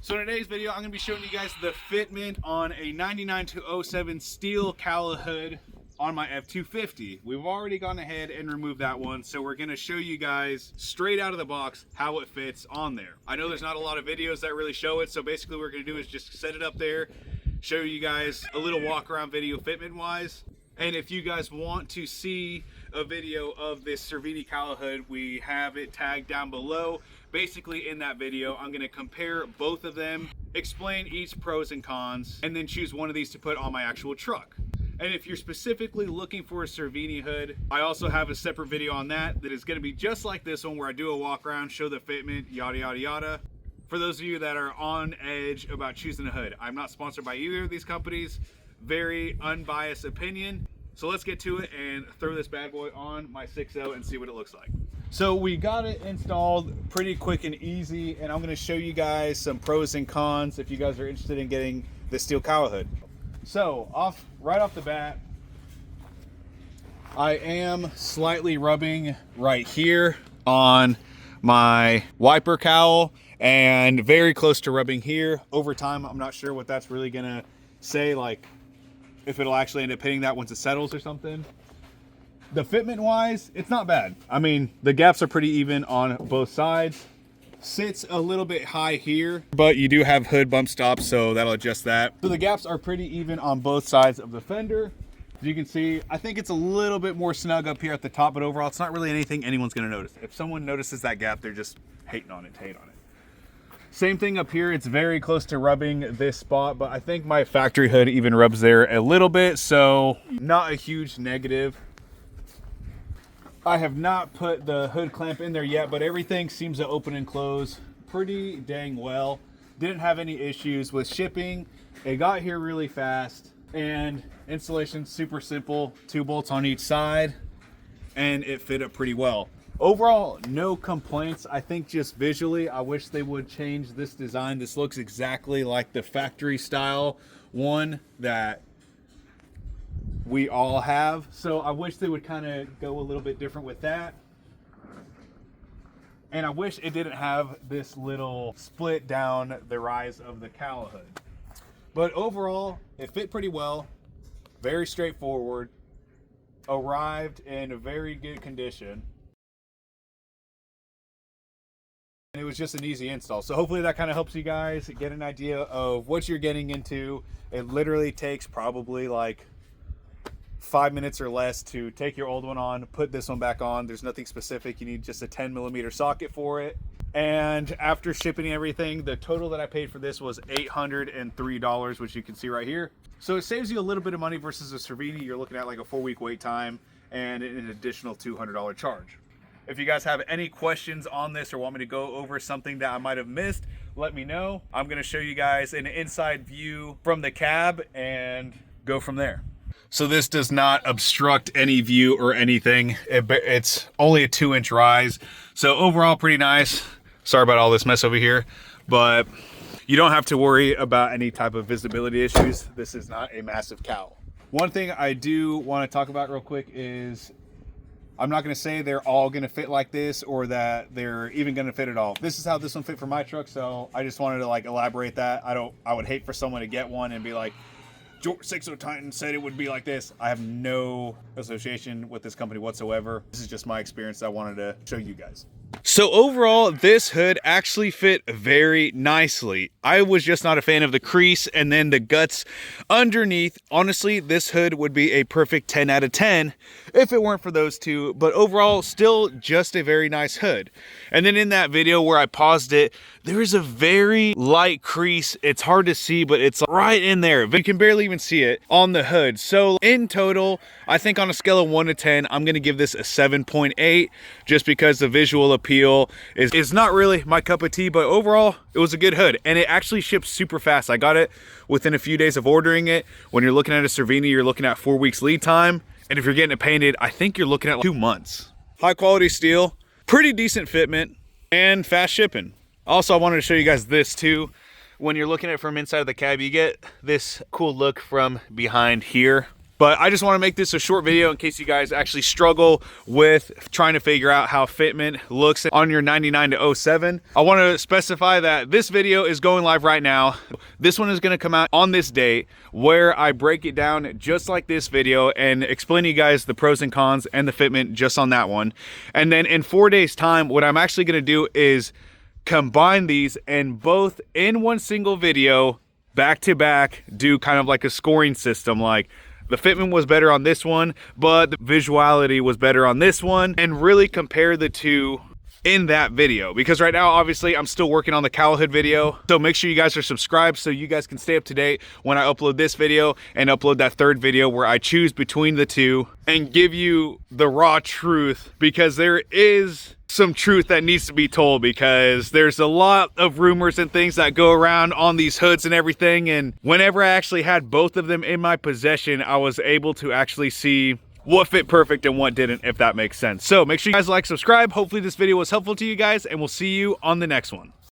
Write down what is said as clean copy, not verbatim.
So in today's video, I'm going to be showing you guys the fitment on a 99-07 steel Cowl hood on my F250. We've already gone ahead and removed that one, so we're going to show you guys straight out of the box how it fits on there. I know there's not a lot of videos that really show it, so basically what we're going to do is just set it up there, show you guys a little walk around video fitment wise. And if you guys want to see a video of this Cervini Cowl hood, we have it tagged down below. Basically in that video, I'm going to compare both of them, explain each pros and cons, and then choose one of these to put on my actual truck. And if you're specifically looking for a Cervini hood, I also have a separate video on that is going to be just like this one, where I do a walk around, show the fitment, yada yada yada. For those of you that are on edge about choosing a hood, I'm not sponsored by either of these companies. Very unbiased opinion. So let's get to it and throw this bad boy on my 6.0 and see what it looks like. So we got it installed pretty quick and easy, and I'm going to show you guys some pros and cons if you guys are interested in getting the steel Cowl hood. So right off the bat, I am slightly rubbing right here on my wiper cowl and very close to rubbing here. Over time, I'm not sure what that's really gonna say, like if it'll actually end up hitting that once it settles or something. The fitment wise, it's not bad. I mean, the gaps are pretty even on both sides. Sits a little bit high here, but you do have hood bump stops, so that'll adjust that. So the gaps are pretty even on both sides of the fender. As you can see, I think it's a little bit more snug up here at the top, but overall it's not really anything anyone's gonna notice. If someone notices that gap, they're just hating on it, Same thing up here, it's very close to rubbing this spot, but I think my factory hood even rubs there a little bit, so not a huge negative. I have not put the hood clamp in there yet, but everything seems to open and close pretty dang well. Didn't have any issues with shipping. It got here really fast, and installation super simple. 2 bolts on each side, and it fit up pretty well. Overall, no complaints. I think just visually, I wish they would change this design. This looks exactly like the factory style one that we all have, so I wish they would kind of go a little bit different with that. And I wish it didn't have this little split down the rise of the Cowl hood. But overall, it fit pretty well. Very straightforward. Arrived in a very good condition. And it was just an easy install. So hopefully that kind of helps you guys get an idea of what you're getting into. It literally takes probably like 5 minutes or less to take your old one on, put this one back on. There's nothing specific. You need just a 10mm socket for it. And after shipping everything, the total that I paid for this was $803, which you can see right here. So it saves you a little bit of money versus a Cervini. You're looking at like a 4-week wait time and an additional $200 charge. If you guys have any questions on this or want me to go over something that I might have missed, let me know. I'm going to show you guys an inside view from the cab and go from there. So this does not obstruct any view or anything. It's only a 2-inch rise. So overall, pretty nice. Sorry about all this mess over here, but you don't have to worry about any type of visibility issues. This is not a massive cowl. One thing I do want to talk about real quick is I'm not going to say they're all going to fit like this or that they're even going to fit at all. This is how this one fit for my truck, so I just wanted to like elaborate that. I would hate for someone to get one and be like, 6.0 Titan said it would be like this. I have no association with this company whatsoever. This is just my experience that I wanted to show you guys. So overall, this hood actually fit very nicely. I was just not a fan of the crease and then the guts underneath. Honestly, this hood would be a perfect 10 out of 10 if it weren't for those two, but overall, still just a very nice hood. And then in that video where I paused it, there is a very light crease. It's hard to see, but it's right in there. You can barely even see it on the hood. So in total, I think on a scale of 1 to 10, I'm gonna give this a 7.8 just because the visual appeal is not really my cup of tea, but overall, it was a good hood. And it actually shipped super fast. I got it within a few days of ordering it. When you're looking at a Cervini, you're looking at 4 weeks lead time. And if you're getting it painted, I think you're looking at like 2 months. High quality steel, pretty decent fitment, and fast shipping. Also, I wanted to show you guys this too. When you're looking at it from inside of the cab, you get this cool look from behind here. But I just want to make this a short video in case you guys actually struggle with trying to figure out how fitment looks on your 99 to 07. I want to specify that this video is going live right now. This one is going to come out on this date where I break it down just like this video and explain to you guys the pros and cons and the fitment just on that one. And then in 4 days time, what I'm actually going to do is combine these and both in one single video back to back do kind of like a scoring system, like the fitment was better on this one, but the visuality was better on this one, and really compare the two in that video. Because right now, obviously, I'm still working on the cowl hood video. So make sure you guys are subscribed so you guys can stay up to date when I upload this video and upload that third video where I choose between the two and give you the raw truth, because there is some truth that needs to be told, because there's a lot of rumors and things that go around on these hoods and everything. And whenever I actually had both of them in my possession, I was able to actually see what fit perfect and what didn't, if that makes sense. So make sure you guys like, subscribe. Hopefully this video was helpful to you guys, and we'll see you on the next one.